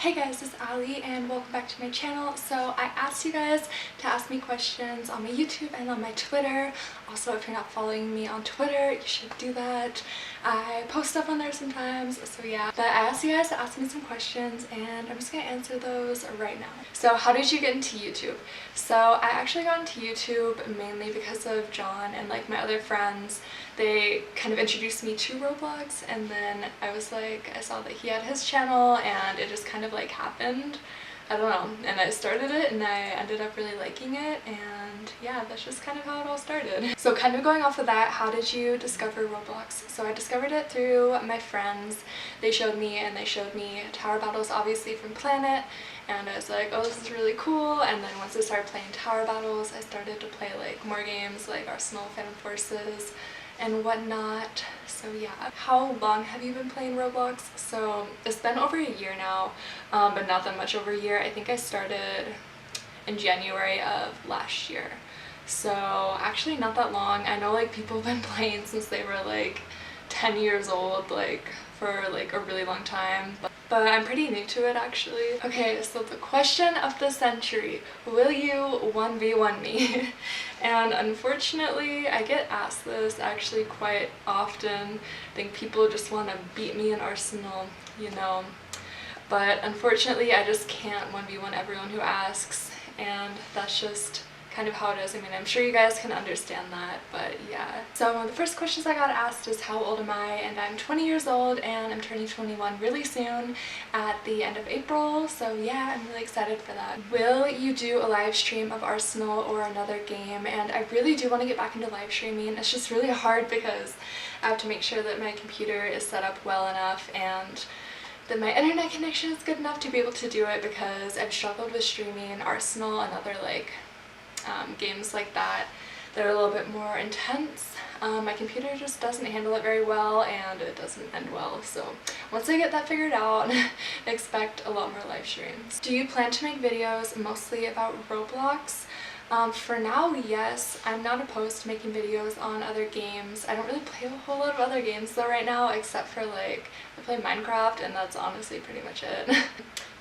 Hey guys, it's Allie and welcome back to my channel. So I asked you guys to ask me questions on my YouTube and on my Twitter. Also, if you're not following me on Twitter, you should do that. I post stuff on there sometimes, so yeah. But I asked you guys to ask me some questions and I'm just gonna answer those right now. So how did you get into YouTube? So I actually got into YouTube mainly because of John and like my other friends. They kind of introduced me to Roblox, and then I was like, I saw that he had his channel and it just kind of like happened. I don't know, and I started it and I ended up really liking it, and yeah, that's just kind of how it all started. So kind of going off of that, how did you discover Roblox? So I discovered it through my friends. They showed me, and they showed me Tower Battles obviously from Planet, and I was like, oh, this is really cool. And then once I started playing Tower Battles, I started to play like more games like Arsenal, Phantom Forces, and whatnot. So yeah. How long have you been playing Roblox? So it's been over a year now, but not that much over a year. I think I started in January of last year. So actually not that long. I know like people have been playing since they were like 10 years old, like for like a really long time. But I'm pretty new to it actually. Okay, so the question of the century, will you 1v1 me? And unfortunately, I get asked this actually quite often. I think people just want to beat me in Arsenal, you know. But unfortunately, I just can't 1v1 everyone who asks, and that's just kind of how it is. I mean, I'm sure you guys can understand that, but yeah. So one of the first questions I got asked is how old am I, and I'm 20 years old and I'm turning 21 really soon at the end of April, so yeah, I'm really excited for that. Will you do a live stream of Arsenal or another game? And I really do want to get back into live streaming. It's just really hard because I have to make sure that my computer is set up well enough and that my internet connection is good enough to be able to do it, because I've struggled with streaming Arsenal and other like games like that. They're a little bit more intense. My computer just doesn't handle it very well and it doesn't end well, so once I get that figured out, expect a lot more live streams. Do you plan to make videos mostly about Roblox? For now, yes. I'm not opposed to making videos on other games. I don't really play a whole lot of other games though right now, except for like I play Minecraft, and that's honestly pretty much it.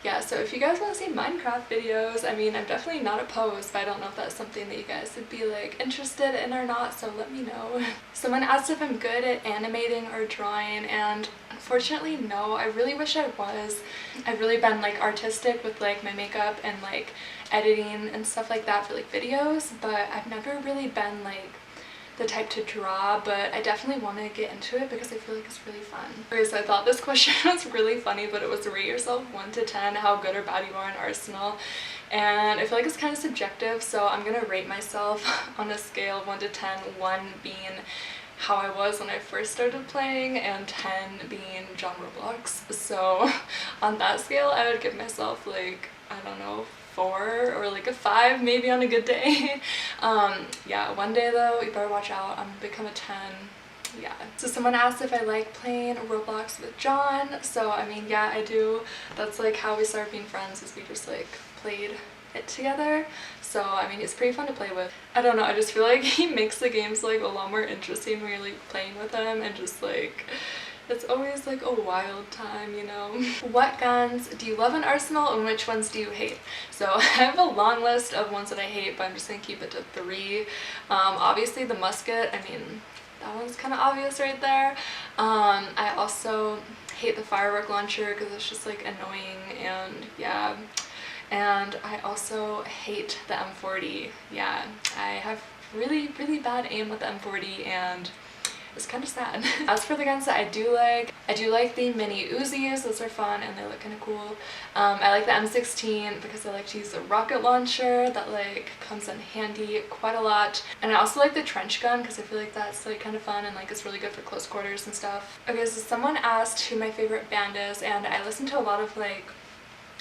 Yeah, so if you guys want to see Minecraft videos, I mean, I'm definitely not opposed, but I don't know if that's something that you guys would be like interested in or not, so let me know. Someone asked if I'm good at animating or drawing, and unfortunately no. I really wish I was. I've really been like artistic with like my makeup and like editing and stuff like that for like videos, but I've never really been like the type to draw, but I definitely want to get into it because I feel like it's really fun. Okay, so I thought this question was really funny, but it was rate yourself 1 to 10 how good or bad you are in Arsenal, and I feel like it's kind of subjective, so I'm gonna rate myself on a scale of 1 to 10, 1 being how I was when I first started playing and 10 being John Roblox. So on that scale I would give myself like, I don't know, 4 or like a 5 maybe on a good day. Yeah, one day though, you better watch out, I'm gonna become a 10. Yeah. So someone asked if I like playing Roblox with John. So I mean, yeah, I do. That's like how we started being friends, is we just like played it together. So I mean, it's pretty fun to play with. I don't know, I just feel like he makes the games like a lot more interesting when you're like playing with him, and just like it's always like a wild time, you know. What guns do you love in Arsenal and which ones do you hate? So I have a long list of ones that I hate, but I'm just gonna keep it to 3. Obviously the musket, I mean, that one's kind of obvious right there. I also hate the firework launcher because it's just like annoying, and yeah. And I also hate the M40. Yeah, I have really bad aim with the M40, and it's kind of sad. As for the guns that I do like the mini Uzis. Those are fun and they look kind of cool. I like the M16 because I like to use the rocket launcher. That like comes in handy quite a lot. And I also like the trench gun because I feel like that's like kind of fun and like it's really good for close quarters and stuff. Okay, so someone asked who my favorite band is, and I listen to a lot of like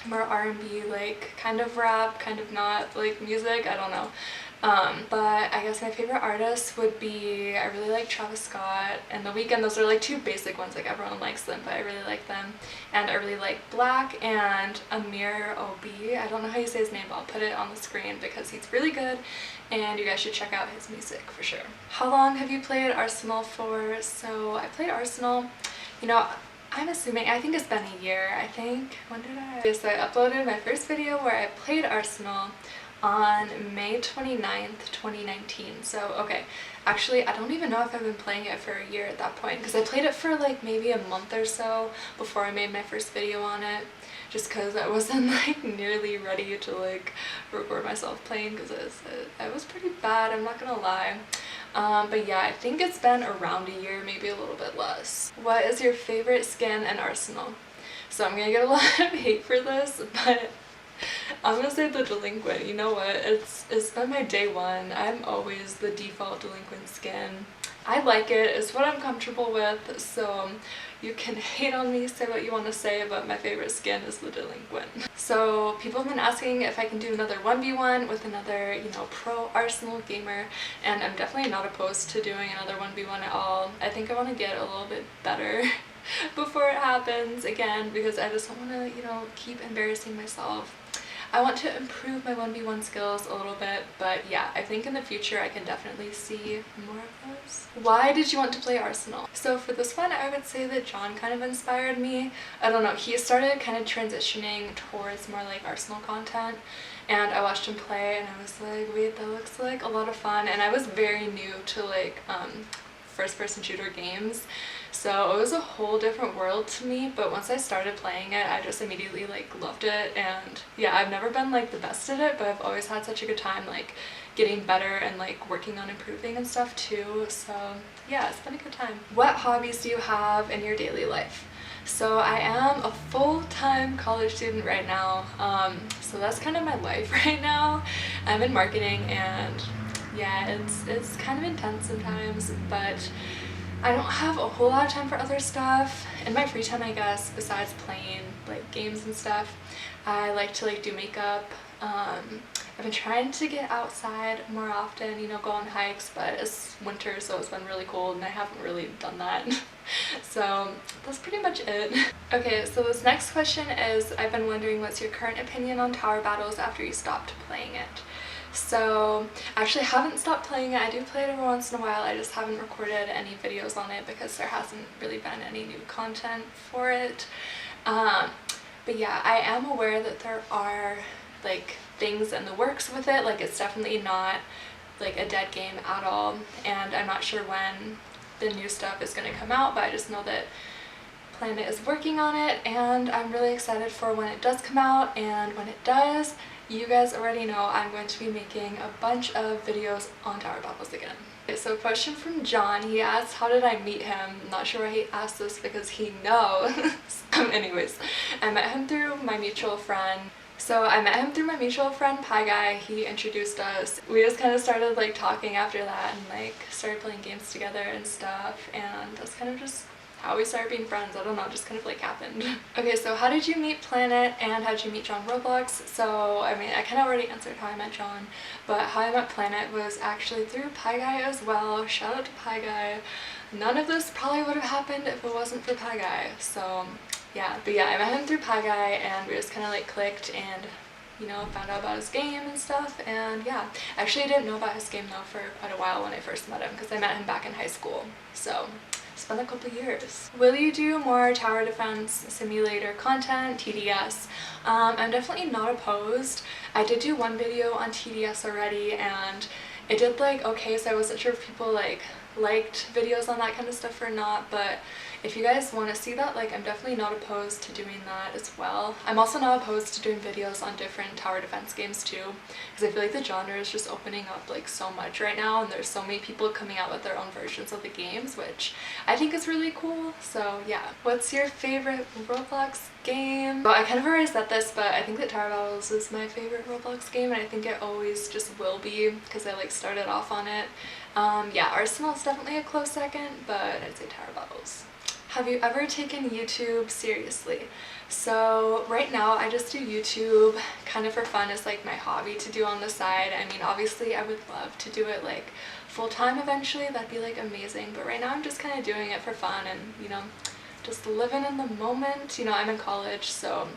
more R&B, like kind of rap, kind of not, like music, I don't know. But I guess my favorite artists would be, I really like Travis Scott and The Weeknd. Those are like 2 basic ones, like everyone likes them, but I really like them. And I really like Black and Amir OB. I don't know how you say his name, but I'll put it on the screen because he's really good and you guys should check out his music for sure. How long have you played Arsenal for? So I played Arsenal, you know, I'm assuming, I think it's been a year. I think, when did I? Okay, so I uploaded my first video where I played Arsenal on May 29th, 2019. So, okay, actually, I don't even know if I've been playing it for a year at that point, because I played it for like maybe a month or so before I made my first video on it, just because I wasn't like nearly ready to like record myself playing, because it was pretty bad, I'm not gonna lie. But yeah, I think it's been around a year, maybe a little bit less. What is your favorite skin in Arsenal? So I'm gonna get a lot of hate for this, but I'm gonna say the delinquent. You know what? It's been my day one. I'm always the default delinquent skin. I like it. It's what I'm comfortable with. So you can hate on me, say what you want to say, but my favorite skin is the delinquent. So people have been asking if I can do another 1v1 with another, you know, pro Arsenal gamer, and I'm definitely not opposed to doing another 1v1 at all. I think I want to get a little bit better before it happens again, because I just don't want to, you know, keep embarrassing myself. I want to improve my 1v1 skills a little bit, but yeah, I think in the future I can definitely see more of those. Why did you want to play Arsenal? So for this one, I would say that John kind of inspired me. I don't know, he started kind of transitioning towards more like Arsenal content, and I watched him play and I was like, wait, that looks like a lot of fun. And I was very new to like first-person shooter games, so it was a whole different world to me, but once I started playing it, I just immediately like loved it. And yeah, I've never been like the best at it, but I've always had such a good time like getting better and like working on improving and stuff too. So yeah, it's been a good time. What hobbies do you have in your daily life? So I am a full-time college student right now, so that's kind of my life right now. I'm in marketing, and yeah, it's kind of intense sometimes, but I don't have a whole lot of time for other stuff. In my free time, I guess, besides playing like games and stuff, I like to like do makeup. I've been trying to get outside more often, you know, go on hikes, but it's winter, so it's been really cold and I haven't really done that. So that's pretty much it. Okay, so this next question is, I've been wondering what's your current opinion on tower battles after you stopped playing it? So I actually haven't stopped playing it. I do play it every once in a while. I just haven't recorded any videos on it because there hasn't really been any new content for it. But yeah, I am aware that there are like things in the works with it. Like, it's definitely not like a dead game at all, and I'm not sure when the new stuff is going to come out, but I just know that Planet is working on it, and I'm really excited for when it does come out. And when it does, you guys already know I'm going to be making a bunch of videos on tower battles again. Okay, so question from John. He asked, how did I meet him? I'm not sure why he asked this because he knows. Anyways, I met him through my mutual friend. Pie Guy. He introduced us. We just kind of started like talking after that and like started playing games together and stuff, and that's kind of just how we started being friends. I don't know, just kind of like happened. Okay, so how did you meet Planet and how did you meet John Roblox? So I mean, I kind of already answered how I met John, but how I met Planet was actually through Pie Guy as well. Shout out to Pie Guy. None of this probably would have happened if it wasn't for Pie Guy. So yeah, but yeah, I met him through Pie Guy and we just kind of like clicked and, you know, found out about his game and stuff. And yeah, actually I didn't know about his game though for quite a while when I first met him, because I met him back in high school. So it's been a couple years. Will you do more tower defense simulator content, TDS? I'm definitely not opposed. I did do one video on TDS already and it did like okay, so I wasn't sure if people like liked videos on that kind of stuff or not, but if you guys want to see that, like, I'm definitely not opposed to doing that as well. I'm also not opposed to doing videos on different tower defense games too, because I feel like the genre is just opening up like so much right now, and there's so many people coming out with their own versions of the games, which I think is really cool. So yeah. What's your favorite Roblox game? Well, I kind of already said this, but I think that Tower Battles is my favorite Roblox game, and I think it always just will be because I like started off on it. Yeah, Arsenal is definitely a close second, but I'd say Tower Battles. Have you ever taken YouTube seriously? So right now I just do YouTube kind of for fun, as like my hobby to do on the side. I mean, obviously I would love to do it like full-time eventually, that'd be like amazing, but right now I'm just kind of doing it for fun and, you know, just living in the moment. You know, I'm in college, so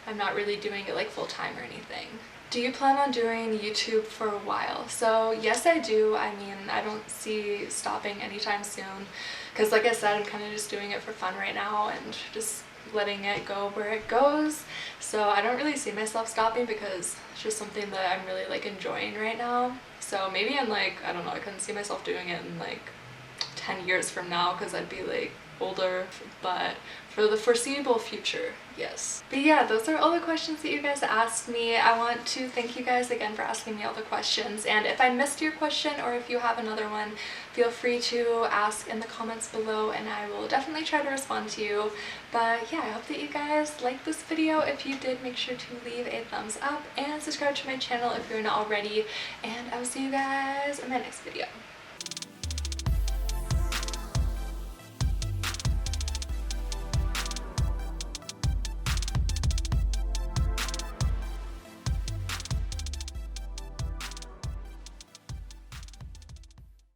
I'm not really doing it like full time or anything. Do you plan on doing YouTube for a while? So yes, I do. I mean, I don't see stopping anytime soon because like I said, I'm kind of just doing it for fun right now and just letting it go where it goes. So I don't really see myself stopping because it's just something that I'm really like enjoying right now. So maybe in like, I don't know, I couldn't see myself doing it in like 10 years from now because I'd be like older, but for the foreseeable future, yes. But yeah, those are all the questions that you guys asked me. I want to thank you guys again for asking me all the questions, and if I missed your question or if you have another one, feel free to ask in the comments below and I will definitely try to respond to you. But yeah, I hope that you guys liked this video. If you did, make sure to leave a thumbs up and subscribe to my channel if you're not already, and I will see you guys in my next video.